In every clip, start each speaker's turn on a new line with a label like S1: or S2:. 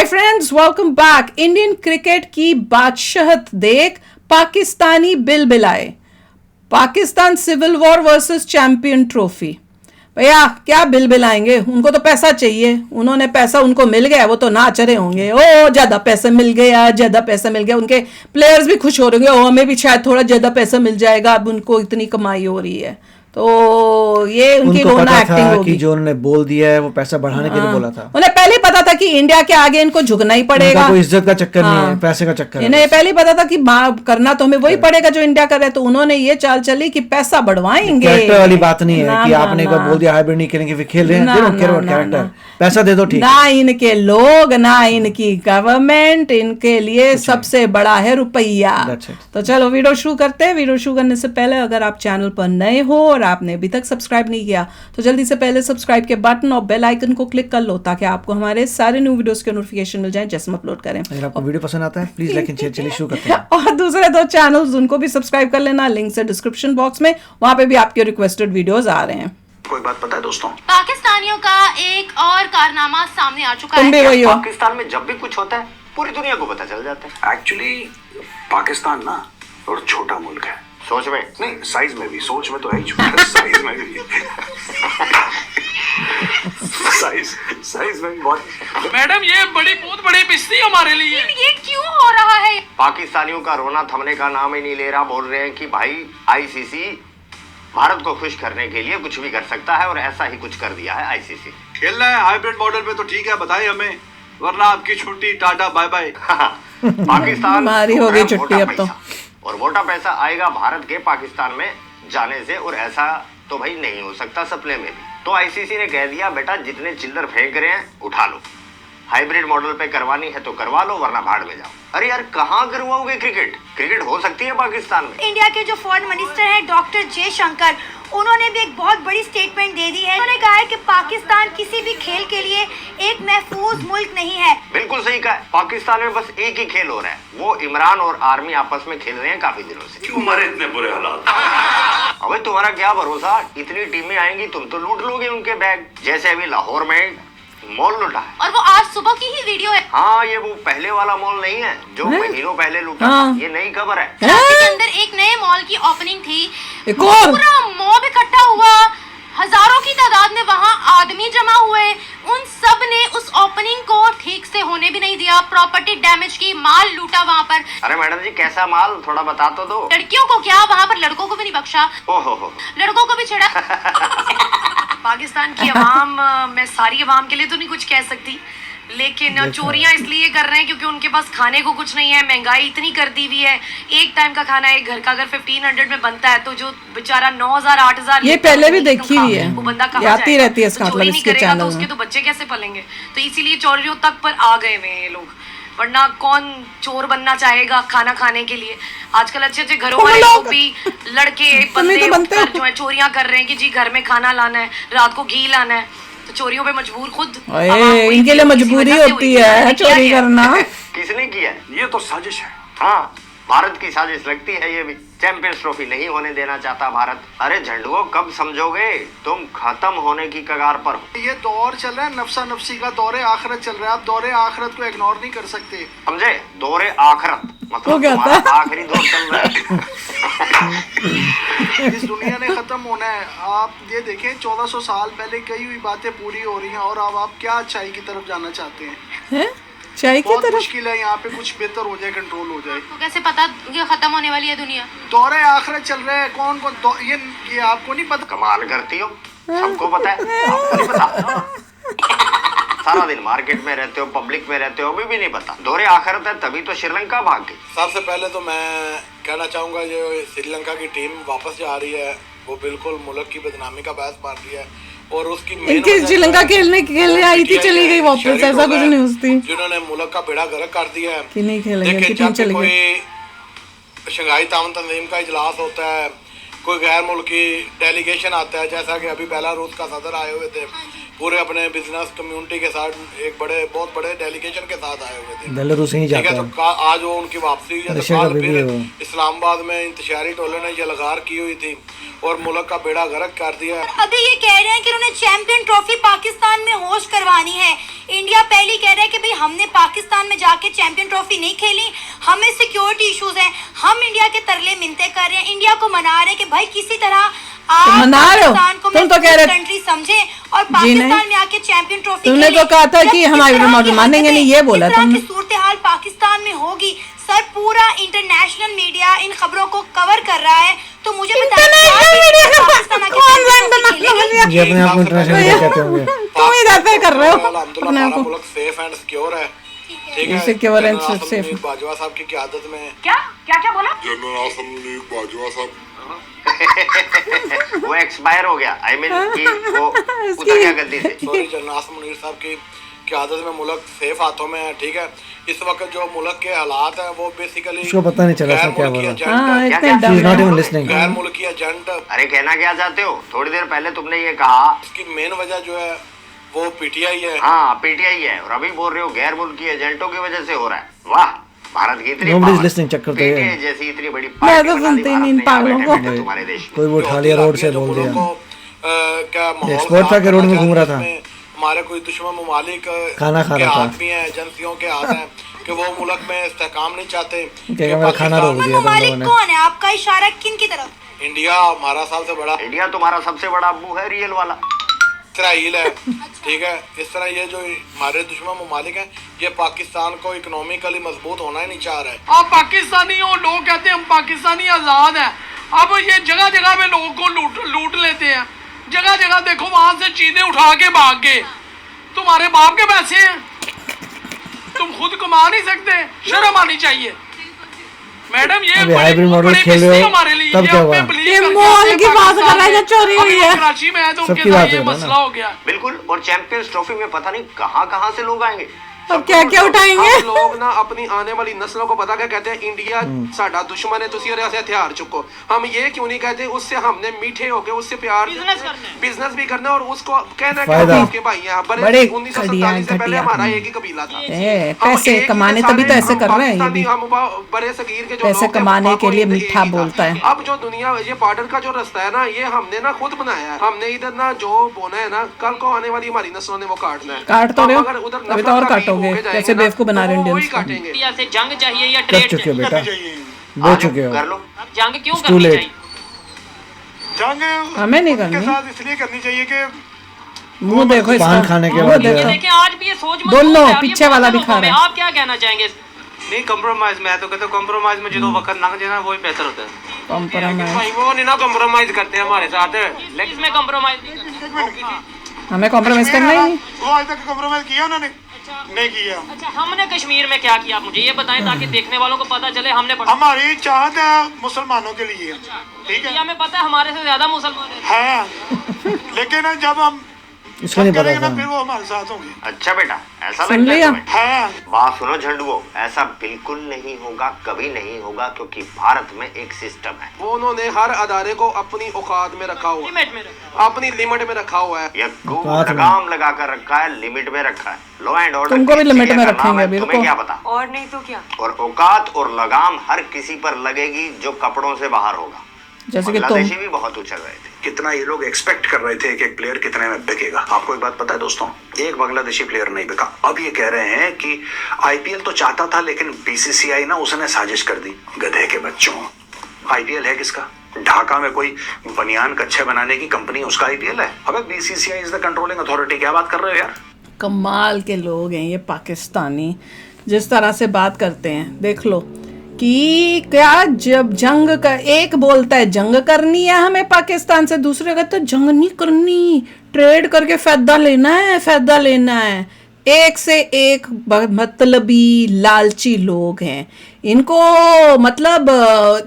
S1: हाय friends, welcome back. Indian cricket की बादशाहत देख पाकिस्तानी बिलबिलाए। Pakistan civil war versus champion trophy. भैया क्या बिलबिलाएंगे, उनको तो पैसा चाहिए। उन्होंने पैसा उनको मिल गया, वो तो नाच रहे होंगे। ओ ज्यादा पैसा मिल गया, ज्यादा पैसा मिल गया। उनके प्लेयर्स भी खुश हो रहे होंगे, ओ हमें भी शायद थोड़ा ज्यादा पैसा मिल जाएगा, अब उनको इतनी कमाई हो रही है। तो ये उनकी रोना एक्टिंग होगी
S2: कि जो उन्होंने बोल दिया है वो पैसा बढ़ाने के लिए बोला था।
S1: उन्हें पहले ही पता था कि इंडिया के आगे इनको झुकना ही पड़ेगा।
S2: कोई इज्जत का चक्कर नहीं है, पैसे का चक्कर है।
S1: इन्हें पहले ही पता था कि करना तो हमें वही पड़ेगा जो इंडिया कर रहा है। तो उन्होंने ये चाल चली कि पैसा बढ़वाएंगे।
S2: कैरेक्टर वाली बात नहीं है कि आपने एक बार बोल दिया हाइब्रिड नहीं खेलेंगे फिर खेल रहे हैं। कैरेक्टर पैसा दे दो, ठीक।
S1: ना इनके लोग ना इनकी गवर्नमेंट, इनके लिए सबसे बड़ा है रुपया। तो चलो वीडियो शुरू करते हैं। वीडियो शुरू करने से पहले अगर आप चैनल पर नए हो और आपने अभी तक सब्सक्राइब नहीं किया तो जल्दी से पहले सब्सक्राइब के बटन और बेल आइकन को क्लिक कर लो ताकि आपको हमारे सारे न्यू वीडियोस के नोटिफिकेशन मिल जाए जैसे हम अपलोड करें।
S2: अगर आपको वीडियो पसंद आता है प्लीज लाइक एंड शेयर। चलिए शुरू करते हैं।
S1: और दूसरे दो चैनल्स उनको भी सब्सक्राइब कर लेना, लिंक से डिस्क्रिप्शन बॉक्स में, वहां पे भी आपके रिक्वेस्टेड वीडियोस आ रहे हैं।
S3: कोई बात पता है दोस्तों,
S4: पाकिस्तानियों का एक और कारनामा सामने आ चुका
S1: तुम भी वही हो।
S3: पाकिस्तान में जब भी कुछ होता है पूरी दुनिया को पता चल जाता है। एक्चुअली पाकिस्तान ना और छोटा मुल्क है, सोच में नहीं साइज में भी। सोच में तो है ही छोटा, साइज में भी साइज में भी बहुत।
S5: मैडम ये बहुत बड़ी पिस्ती हमारे लिए।
S4: ये क्यों हो रहा है?
S3: पाकिस्तानियों का रोना थमने का नाम ही नहीं ले रहा। बोल रहे हैं कि भाई आईसीसी भारत को खुश करने के लिए कुछ भी कर सकता है और ऐसा ही कुछ कर दिया है आईसीसी।
S6: खेलना है हाइब्रिड मॉडल पे तो ठीक है, बताइए हमें, वरना आपकी छुट्टी टाटा बाय बाय।
S3: पाकिस्तान
S1: हमारी हो गई छुट्टी अब तो।
S3: और मोटा पैसा आएगा भारत के पाकिस्तान में जाने से, और ऐसा तो भाई नहीं हो सकता सपने में भी। तो आईसीसी ने कह दिया बेटा जितने चिल्लर फेंक रहे हैं उठा लो, हाइब्रिड मॉडल पे करवानी है तो करवा लो वरना भाड़ में जाओ। अरे यार कहाँ करवाओगे क्रिकेट हो सकती है पाकिस्तान में।
S4: इंडिया के जो फॉरेन मिनिस्टर हैं डॉक्टर जयशंकर, उन्होंने भी एक बहुत बड़ी स्टेटमेंट दे दी है। उन्होंने कहा है कि पाकिस्तान किसी भी खेल के लिए एक महफूज मुल्क नहीं है।
S3: बिल्कुल सही कहा। पाकिस्तान में बस एक ही खेल हो रहा है, वो इमरान और आर्मी आपस में खेल रहे हैं काफी दिनों से।
S6: क्यों हमारे इतने बुरे हालात?
S3: अबे तुम्हारा क्या भरोसा, इतनी टीमें आएंगी तुम तो लूट लोगे उनके बैग, जैसे अभी लाहौर में मॉल लूटा है।
S4: और वो आज सुबह की ही वीडियो है।
S3: हाँ, ये वो पहले वाला मॉल नहीं है जो महीनों पहले लूटा। ये नई खबर है।
S4: कराची के अंदर एक नए मॉल की ओपनिंग थी,
S1: और
S4: पूरा मॉब इकट्ठा हुआ, हजारों की तादाद में वहाँ आदमी जमा हुए। उन सब ने उस ओपनिंग को ठीक से होने भी नहीं दिया, प्रॉपर्टी डैमेज की, माल लूटा वहाँ पर।
S3: अरे मैडम जी कैसा माल, थोड़ा बता तो दो।
S4: लड़कियों को क्या, वहाँ पर लड़कों को भी नहीं बख्शा।
S3: ओहो,
S4: लड़कों को भी छेड़ा।
S7: पाकिस्तान की अवाम, मैं सारी अवाम के लिए तो नहीं कुछ कह सकती, लेकिन चोरियां इसलिए कर रहे हैं क्योंकि उनके पास खाने को कुछ नहीं है। महंगाई इतनी कर दी हुई है, एक टाइम का खाना एक घर का अगर 1500 में बनता है तो जो बेचारा 9000 8000
S1: ये पहले भी देखी हुई है,
S7: वो बंदा कहाँ
S1: आती रहती है इसका मतलब इसके
S7: करेगा
S1: चैनल
S7: तो उसके तो बच्चे कैसे पलेंगे। तो इसीलिए चोरियों तक पर आ गए हुए हैं ये लोग, वरना कौन चोर बनना चाहेगा खाना खाने के लिए। आजकल अच्छे अच्छे घरों वाले लोग भी लड़के बंदे जो है चोरियां कर रहे हैं कि जी घर में खाना लाना है, रात को घी लाना है, तो चोरियों पे मजबूर खुद
S1: इनके लिए मजबूरी होती है चोरी करना।
S3: किसने किया?
S6: ये तो साजिश है।
S3: हाँ, भारत की साजिश लगती है ये भी। चैंपियंस ट्रॉफी नहीं होने देना चाहता भारत। अरे झंडुओ कब समझोगे, तुम खत्म होने की कगार पर हो।
S8: ये दौर चल रहा है नफ्सा नफ्सी का, दौरे आखिरत चल रहा है। आप दौरे आखिरत को इग्नोर नहीं कर सकते,
S3: समझे? दौरे आखिरत मतलब तुम्हारा आखिरी दौर चल रहा है।
S8: इस दुनिया ने खत्म होना है। आप ये देखें 1400 साल पहले कई हुई बातें पूरी हो रही हैं और अब आप क्या अच्छाई की तरफ जाना चाहते हैं?
S1: चाय की
S8: बहुत
S1: तरफ
S8: मुश्किल है यहाँ पे कुछ बेहतर हो जाए, कंट्रोल हो जाए।
S4: तो कैसे पता ये खत्म होने वाली है दुनिया?
S8: दौरे आखिरत चल रहा है। कौन कौन ये आपको नहीं पता?
S3: कमाल करती हो, सबको पता है, आपको नहीं पता। सारा दिन मार्केट में रहते हो, पब्लिक में रहते हो, अभी भी नहीं पता। दौरे आखिरत है तभी तो श्रीलंका भाग गई।
S9: सबसे पहले तो मैं कहना चाहूँगा जो श्रीलंका की टीम वापस जा रही है वो बिल्कुल मुल्क की बदनामी का बायस बन रही है। और उसकी
S1: इनकी श्रीलंका खेलने के लिए आई थी, चली गई वापस, ऐसा कुछ नहीं उसकी,
S9: जिन्होंने मुल्क का बेड़ा गर्क कर दिया है
S1: कि नहीं खेलेंगे,
S9: देखिए
S1: टीम
S9: जब
S1: चली गई।
S9: कोई शंघाई ताउन तंजीम का इजलास होता है, कोई गैर मुल्की डेलीगेशन आता है, जैसा कि अभी बेलारूस का सदर आए हुए थे, पूरे अपने बिजनेस कम्युनिटी के साथ, एक बहुत बड़े डेलीगेशन के साथ आए हुए थे।
S2: बेलारूस ही जाता है।
S9: तो आज वो उनकी वापसी हुई है, तो कल फिर इस्लामाबाद में इंतशारी टोले ने यलगार की हुई थी और मुल्क का बेड़ा गर्क कर दिया।
S4: अभी ये कह रहे हैं कि उन्होंने चैंपियन ट्रॉफी पाकिस्तान में होस्ट करवानी है। इंडिया पहले कह रहा है कि भाई हमने पाकिस्तान में जाके चैंपियन ट्रॉफी नहीं खेली, हमें सिक्योरिटी इश्यूज हैं, हम इंडिया के तरले मिनते कर रहे हैं, इंडिया को मना रहे हैं कि भाई किसी तरह आप
S1: मना रहे हो?
S4: पाकिस्तान को
S1: तुम तो कह रहे
S4: कंट्री समझे और पाकिस्तान में आके चैंपियन ट्रॉफी
S1: तुमने तो कहा था कि हम हाइब्रिड मॉडल मानेंगे नहीं, ये बोला तुमने।
S4: सूरत हाल पाकिस्तान में होगी सर, पूरा इंटरनेशनल मीडिया इन खबरों को कवर कर रहा है, तो मुझे
S2: ये अपने आप को इंटरनेशनल मीडिया कहते होंगे।
S1: तुम ही रहते कर रहे हो अपने आप को
S9: मुल्क सेफ एंड सिक्योर है, ठीक है।
S1: Secure and safe.
S9: बाजवा साहब की क़यादत में
S7: क्या क्या क्या बोला?
S9: जनरल आसम लीग बाजवा साहब
S3: वो एक्सपायर हो गया, आई मीन कि वो उतर गया गद्दी से।
S9: सॉरी, जनरल आसम मुनीर साहब की क़यादत में मुल्क सेफ हाथों में है, ठीक है। इस वक्त जो मुल्क के हालात हैं वो बेसिकली
S2: उसको पता नहीं चला सर क्या बोला।
S9: गैर मुल्की एजेंट।
S3: अरे कहना क्या चाहते हो? थोड़ी देर पहले तुमने ये कहा
S9: इसकी मेन वजह जो है वो पीटीआई है।
S3: हाँ पीटीआई है, और अभी बोल रहे हो गैर मुल्की एजेंटों की वजह से हो रहा है। वाह, भारत की इतनी
S2: Nobody is listening, चक्कर तो ये है।
S3: PTI जैसी इतनी बड़ी
S1: मैं
S3: पार्टी
S1: तो
S3: बना दी
S1: सुनती
S3: भारत
S1: नहीं
S3: ने
S1: इन पागलों
S3: यहाँ
S1: को।
S3: बैठे-बैठे तुम्हारे देश में।
S2: कोई वो उठा लिया रोड से बोल दिया।
S9: क्या माहौल
S2: एक्सपोर्ट था कि रोड में घूम रहा था।
S9: हमारे कोई दुश्मन ममालिक
S2: खाना खा
S9: के
S2: रहा था।
S9: हाथ भी हैं, एजेंसियों के हाथ हैं कि वो मुल्क में इस्तेहकाम नहीं चाहते।
S2: क्या मेरा खाना रोक दिया तुम लोगों ने।
S4: कौन है? आपका इशारा किन की तरफ?
S9: इंडिया हमारा सबसे बड़ा,
S3: इंडिया तुम्हारा सबसे बड़ा अब्बू है, रियल वाला
S9: इसराइल है, ठीक है। इस तरह ये जो हमारे दुश्मन ममालिक हैं ये पाकिस्तान को इकोनॉमिकली मजबूत होना ही नहीं चाह रहे।
S5: आप पाकिस्तानी हो, लोग कहते हैं हम पाकिस्तानी आजाद हैं, अब ये जगह जगह पे लोगों को लूट लेते हैं। जगह जगह देखो वहां से चीजें उठा के भाग गए। तुम्हारे बाप के पैसे हैं, तुम खुद कमा नहीं सकते, शर्म आनी चाहिए मैडम। ये
S2: हाइब्रिड मॉडल खेल रहे हो
S5: हमारे लिए
S2: तब क्या हुआ?
S1: ये मॉल की बात कर रहा है जो चोरी हुई है।
S5: कराची में है तो
S2: सबकी
S5: उनके
S2: बात
S5: साथ ये
S2: है ना।
S5: मसला हो गया।
S3: बिल्कुल। और चैंपियंस ट्रॉफी में पता नहीं कहां से लोग आएंगे।
S1: अब क्या क्या उठाएंगे?
S10: हम लोग ना अपनी आने वाली नस्लों को पता क्या कहते हैं, इंडिया साडा दुश्मन है, तुसी और ऐसे हथियार चुको। हम ये क्यों नहीं कहते उससे हमने मीठे होके उससे प्यार बिजनेस भी करना और उसको कहना कि हम आपके भाई हैं।
S1: बड़े
S10: 1947 से पहले हमारा एक ही कबीला था।
S1: पैसे कमाने तभी तो ऐसे कर रहे हैं ये भी।
S10: हम बड़े सगीर के जो
S1: पैसे
S10: लोग थे,
S1: कमाने के लिए
S10: एक ही
S1: मीठा
S10: था।
S1: बोलता है।
S10: अब जो दुनिया ये बॉर्डर का जो रास्ता है ना, ये हमने ना खुद बनाया है। हमने इधर ना जो बोना है ना, कल को आने वाली हमारी नस्लों ने वो काटना है।
S1: काट तो रहे हो,
S10: अगर उधर
S1: अभी तो और काटोगे, कैसे बेवकूफ बना रहे इंडियंस को।
S10: इंडिया
S7: से जंग चाहिए या
S2: कर
S7: ट्रेड
S2: चुके हो
S7: चाहिए?
S2: बेटा, बोल चुके हो।
S3: कर लो।
S7: जंग क्यों
S2: Too
S7: करनी
S2: late.
S7: चाहिए?
S8: जंग
S1: हमें नहीं
S8: के
S1: करनी।
S8: साथ इसलिए करनी चाहिए कि
S1: मुंह देखो इसका,
S2: पान खाने के
S1: मुंह
S2: बाद
S7: ये
S1: देखो।
S7: देखें आज भी ये सोच मत
S1: दोनों,
S7: है, अब ये
S1: पीछे वाला
S7: बहुत
S1: भी खा
S7: लोगों में।
S1: रहा है।
S7: आप क्या कहना चाहेंगे?
S10: नहीं कंप्रोमाइज, मैं तो कहता हूँ कंप्रोमाइज में जो वक्त लग जाए ना वही बेहतर होता है।
S1: कॉम्प्रोमाइज
S10: भाई वो नहीं ना कंप्रोमाइज करते हैं हमारे साथ।
S7: इसमें कंप्रोमाइज नहीं करना।
S1: हमें कॉम्प्रोमाइज करना ही नहीं।
S8: वो आज तक कंप्रोमाइज किया उन्होंने नहीं किया।
S7: अच्छा, हमने कश्मीर में क्या किया, आप मुझे ये बताएं ताकि देखने वालों को पता चले। हमने
S8: हमारी चाहत है मुसलमानों के लिए, ठीक है,
S7: हमें पता है हमारे से ज्यादा मुसलमान हैं।
S8: है लेकिन जब हम
S2: इसको नहीं पता
S8: करेंगे ना
S2: था।
S8: फिर वो हमारे साथ होंगे।
S3: अच्छा बेटा, ऐसा
S1: सुन
S3: लगता है
S1: लिया?
S3: तुम्हें?
S8: हाँ
S3: बात सुनो झंडुओ, ऐसा बिल्कुल नहीं होगा, कभी नहीं होगा, क्योंकि भारत में एक सिस्टम है।
S10: वो उन्होंने हर अदारे को अपनी औकात में रखा हुआ है,
S7: लिमिट में रखा।
S10: अपनी लिमिट में रखा हुआ है।
S3: ये खूब
S2: औकात में।
S3: लगाम लगा कर रखा है, लिमिट में रखा है। लॉ एंड ऑर्डर
S1: तुमको भी लिमिट में रखेंगे अभी,
S3: तुम्हें
S1: रुको।
S3: क्या पता।
S7: और नहीं तो क्या?
S3: और औकात और लगाम हर किसी पर लगेगी जो कपड़ों से बाहर होगा।
S1: जैसे कि तुम।
S3: बांग्लादेशी भी बहुत उछल रहे थे।
S11: कितना ये लोग एक्सपेक्ट कर रहे थे कि एक प्लेयर कितने में बिकेगा। आपको एक बात पता है दोस्तों, एक बांग्लादेशी प्लेयर नहीं बिका। अब ये कह रहे हैं कि आईपीएल तो चाहता था लेकिन बीसीसीआई ना उसने साजिश कर दी। गधे के बच्चों, आईपीएल है किसका? ढाका में कोई बनियान कच्छे बनाने की कंपनी, उसका आईपीएल है। अबे BCCI is the controlling authority. क्या बात कर रहे हो यार?
S1: कमाल के लोग हैं ये पाकिस्तानी, जिस तरह से बात करते हैं। देख लो कि क्या जब जंग का एक बोलता है जंग करनी है हमें पाकिस्तान से, दूसरे कहते हैं जंग नहीं करनी, ट्रेड करके फायदा लेना है, फायदा लेना है। एक से एक मतलबी लालची लोग हैं। इनको मतलब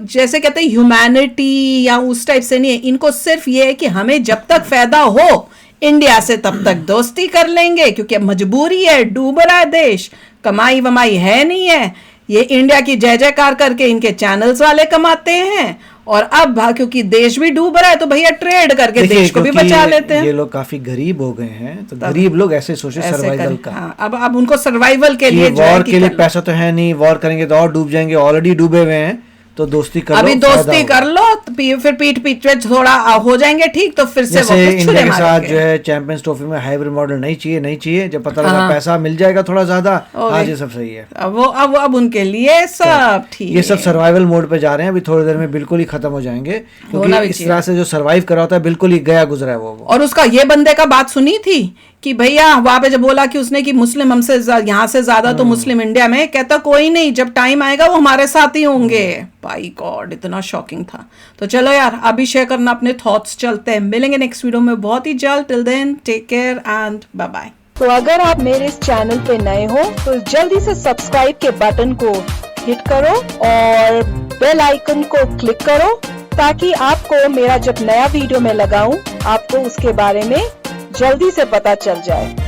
S1: जैसे कहते हैं ह्यूमैनिटी या उस टाइप से नहीं है, इनको सिर्फ ये है कि हमें जब तक फायदा हो इंडिया से तब तक दोस्ती कर लेंगे, क्योंकि मजबूरी है, डूब रहा है देश, कमाई वमाई है नहीं है। ये इंडिया की जय जयकार करके इनके चैनल्स वाले कमाते हैं, और अब क्योंकि देश भी डूब रहा है तो भैया ट्रेड करके देश को भी बचा लेते हैं।
S2: ये लोग काफी गरीब हो गए हैं, तो गरीब लोग ऐसे सोचे सर्वाइवल का।
S1: हाँ, अब उनको सर्वाइवल के लिए
S2: वॉर के लिए पैसा तो है नहीं, वॉर करेंगे तो और डूब जाएंगे, ऑलरेडी डूबे हुए हैं, तो दोस्ती कर लो,
S1: अभी दोस्ती
S2: फायदा
S1: कर लो, तो फिर पीठ पीठ पे थोड़ा हो जाएंगे ठीक, तो फिर से
S2: जैसे
S1: वापस
S2: इंडिया
S1: छुरे
S2: के साथ
S1: मारेंगे।
S2: जो है चैंपियंस ट्रॉफी में हाइब्रिड मॉडल नहीं चाहिए, जब पता लगा पैसा मिल जाएगा थोड़ा ज्यादा, आज ये सब सही है।
S1: अब उनके लिए सब ठीक,
S2: ये सब सर्वाइवल मोड पे जा रहे हैं, अभी थोड़ी देर में बिल्कुल ही खत्म हो जाएंगे, क्योंकि इस तरह से जो सर्वाइव करा होता है बिल्कुल ही गया गुजरा है वो।
S1: और उसका ये बंदे का बात सुनी थी कि भैया वहां पे जब बोला कि उसने कि मुस्लिम हमसे यहाँ से ज्यादा तो मुस्लिम इंडिया में, कहता कोई नहीं, जब टाइम आएगा वो हमारे साथ ही होंगे। भाई गॉड, इतना शॉकिंग था। तो चलो यार, अभी शेयर करना अपने थॉट्स, चलते हैं, मिलेंगे नेक्स्ट वीडियो में बहुत ही जल्द। Till then take care and bye bye.
S12: तो अगर आप मेरे इस चैनल पे नए हो तो जल्दी से सब्सक्राइब के बटन को हिट करो और बेल आइकन को क्लिक करो, ताकि आपको मेरा जब नया वीडियो मैं लगाऊं आपको उसके बारे में जल्दी से पता चल जाए।